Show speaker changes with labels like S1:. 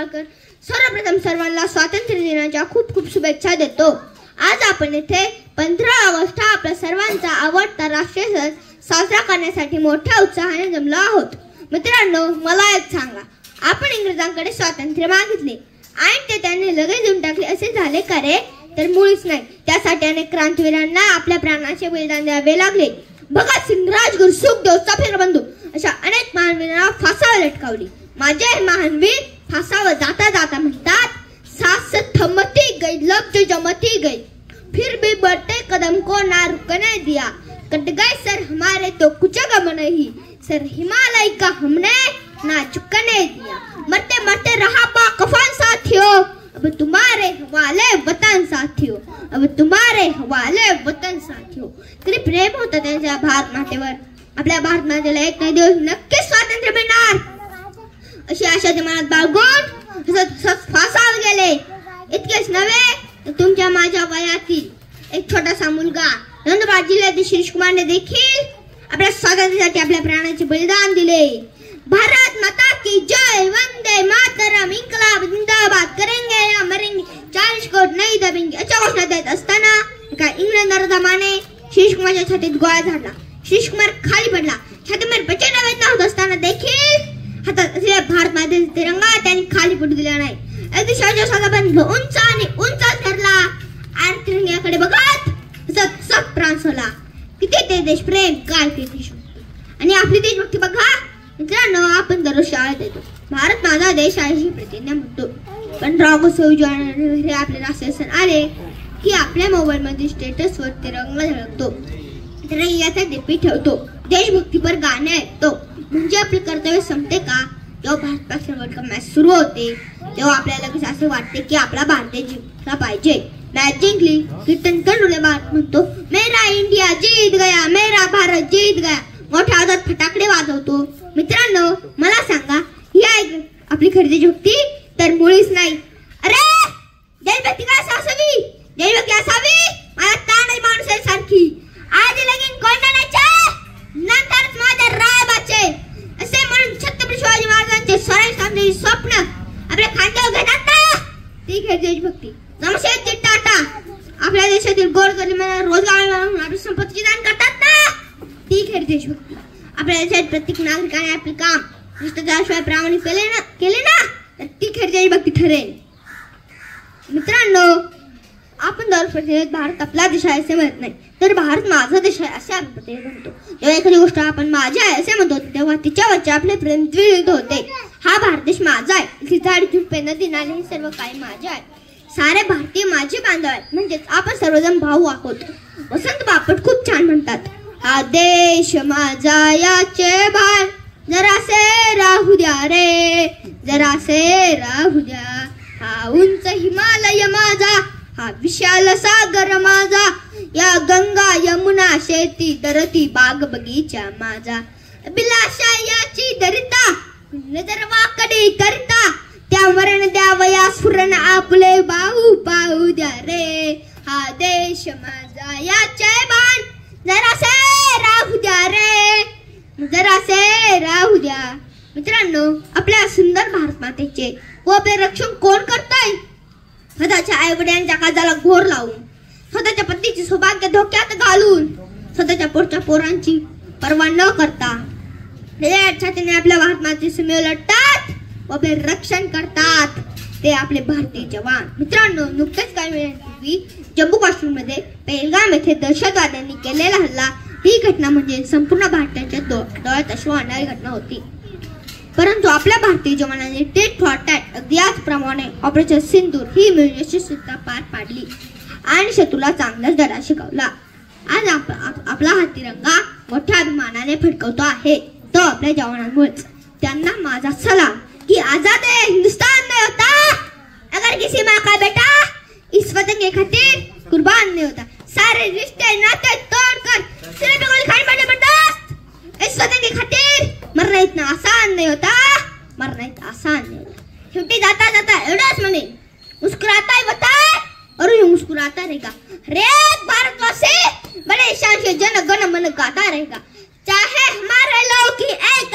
S1: निंबाळकर सर्वप्रथम सर्वांना स्वातंत्र्य दिनाच्या खूप खूप शुभेच्छा देतो। आज आपण इथे 15 ऑगस्ट हा आपल्या सर्वांचा आवडता राष्ट्रीय सण साजरा करण्यासाठी मोठ्या उत्साहाने जमलो आहोत। मित्रांनो, मला एक सांगा, आपण इंग्रजांकडे स्वातंत्र्य मागितले आणि ते त्यांनी लगेच देऊन टाकले असे झाले का रे? तर मुळीच नाही। त्यासाठी अनेक क्रांतिवीरांना आपल्या प्राणाचे बलिदान द्यावे लागले। भगत सिंग, राजगुरू, सुखदेव, सफेर बंधू अशा अनेक महानवीरांना फासावर लटकावली। माझे महानवीर फासावर जाता जाता म्हणतात, सास थमती गई, लफ्ज जमती गई, फिर भी बढ़ते कदम को ना रुकने दिया, कट गए सर हमारे तो कुछ गम नहीं, सर हिमालय का हमने ना झुकने दिया, मरते मरते रहा बा कफन साथियों, अब तुम्हारे हवाले वतन साथियों, अब तुम्हारे हवाले वतन साथियों। किती प्रेम होतं त्यांच्या भारत मातेवर। आपल्या भारत मातेला एक ना दिवस नक्कीच स्वातंत्र्य मिळणार अशी आशा ते मनात बाळगून फासावर गेले। इतकेच नव्हे तर तुमच्या माझ्या वयातील एक छोटासा मुलगा नंदुरबार जिल्ह्यातील शिरीष कुमारने देखील आपल्या स्वातंत्र्यासाठी आपल्या प्राणाचे बलिदान दिले। भारत माता की जय, वंदे मातरम, इन्कलाब जिंदाबाद, करेंगे या मरेंगे, 40 कोट नहीं दबेंगे अशा घोषणा देत असताना एका इंग्रज नराधमाने शिरीष कुमारच्या छातीत गोळा झाडला। शिरीष कुमार खाली पडला। छातीमध्ये प्रचंड वेदना होत असताना देखील हातात असलेला भारत मातेचा तिरंगा त्यांनी खाली पडू दिला नाही। अगदी शेवटच्या श्वासापर्यंत उंच आणि उंचच धरला आणि तिरंग्याकडे बघत सत प्राण सोडला। किती ते देशप्रेम, काय ते देशभक्ती आणि आपली देशभक्ती बघा। मित्रांनो, आपण दररोज शाळेत येतो, भारत माझा देश आहे ही प्रतिज्ञा म्हणतो, पण 15 ऑगस्ट हे आपले राष्ट्रीय सण आले की आपल्या मोबाईल मध्ये स्टेटस वर तिरंगा झळकतो, तिरंग्याचा डीपी ठेवतो, देशभक्तीपर गाणे ऐकतो। म्हणजे आपले कर्तव्य संपते का? जेव्हा Bharat Pakistan world cup match सुरू होते तेव्हा आपल्याला लगेच असे वाटते की आपला भारत जिंकला पाहिजे। मॅच जिंकली की टणटण भारत म्हणतो, मेरा इंडिया जीत गया, मेरा भारत जीत गया, मोठ्या आवाजात फटाकडे वाजवतो। मित्रांनो, मला सांगा, ही आहे आपली खरी देशभक्ती? तर मुळीच नाही। अरे देशभक्ती काय असावी? देशभक्ती असावी माझ्या तांडई माणूस सारखी, आधी लगीन कोंडाण्याचे नंतरच माझ्या रायबाचे असे म्हणून छत्रपती शिवाजी महाराजांचे स्वराज्य स्वप्न आपल्या खांद्यावर घेतात ना, ती खरी देशभक्ती। जमशेदजी टाटा आपल्या देशातील गोरगरिबांना रोजगार मिळवून आपली संपत्तीचे दान करतात ना, ती खरी देशभक्ती। आपल्या देशात प्रत्येक नागरिकाने आपले काम शिष्टाचाराशिवाय प्रामाणिक केले ना तर ती खरी देशभक्ती ठरेल। मित्रांनो, आपण दर प्रतिनिधित भारत आपला देश आहे असे म्हणत नाही, तर भारत माझा देश आहे असे आपण प्रतिनिधित म्हणतो। जेव्हा एखादी गोष्ट आपण माझी आहे असे म्हणतो तेव्हा तिच्यावरचे आपले प्रेम द्विगुणित होते। हा भारत देश माझा आहे, इथली झाडी झुडपे, नदी नाले हे सर्व काही माझे आहे। सारे भारतीय माझे बांधव आहेत, म्हणजेच आपण सर्वजण भाऊ आहोत। वसंत बापट खूप छान म्हणतात, हा देश माझा याचे भान जरासे राहू द्या रे, जरासे राहू द्या, हा उंच हिमालय माझा, हा विशाल सागर माझा, या गंगा यमुना शेती दरती बाग बगीचा माझा, बिलाशा याची दरिता नजर वाकडी करता, त्या मरण द्यावया स्फुरण आपले बाहू पाहू द्या रे, हा देश माझा याचे भान जरासे राहू द्या रे, जरासे राहू द्या। मित्रांनो, आपल्या सुंदर भारत मातेचे व आपले रक्षण कोण करताय? स्वतःच्या आई वडिलांच्या काळजाला घोर लावून, स्वतःच्या पतीचे सौभाग्य धोक्यात घालून, स्वतःच्या पोटच्या पोरांची पर्वा न करता छातीने आपल्या भारत मातेच्या सीमेवर लढतात व आपले रक्षण करतात ते आपले भारतीय जवान। मित्रांनो, नुकतेच काही वेळापूर्वी जम्मू काश्मीरमध्ये पहलगाम येथे दहशतवाद्यांनी केलेला हल्ला ही घटना म्हणजे संपूर्ण भारताच्या डोळ्यात अश्रू आणणारी घटना होती। परंतु आपल्या भारतीय जवानांनी टेट फॉर टॅट अगदी याचप्रमाणे ऑपरेशन सिंदूर ही मोहीम यशस्वीरित्या पार पाडली आणि शत्रूला चांगलाच धडा शिकवला। आज आपला हा तिरंगा मोठ्या अभिमानाने फडकवतो आहे तो आपल्या जवानांमुळेच। त्यांना माझा सलाम कि आजाद हिंदुस्तान नहीं होता अगर किसी माँ का बेटा इस वतन के खातिर कुर्बान नहीं होता। सारे रिश्ते नाते तोड़कर सिरे पे गोली खाने पर जबरदस्त इस वतन के खातिर मरना इतना आसान नहीं होता, मरना इतना आसान नहीं होता। शेवटी जाता जाता एवढंच म्हणे, मुस्कुराता ही होता और यूं मुस्कुराता रहेगा, हर एक भारतवासी बड़े शान से जन गण मन गाता रहेगा, चाहे हमारे लोग की एक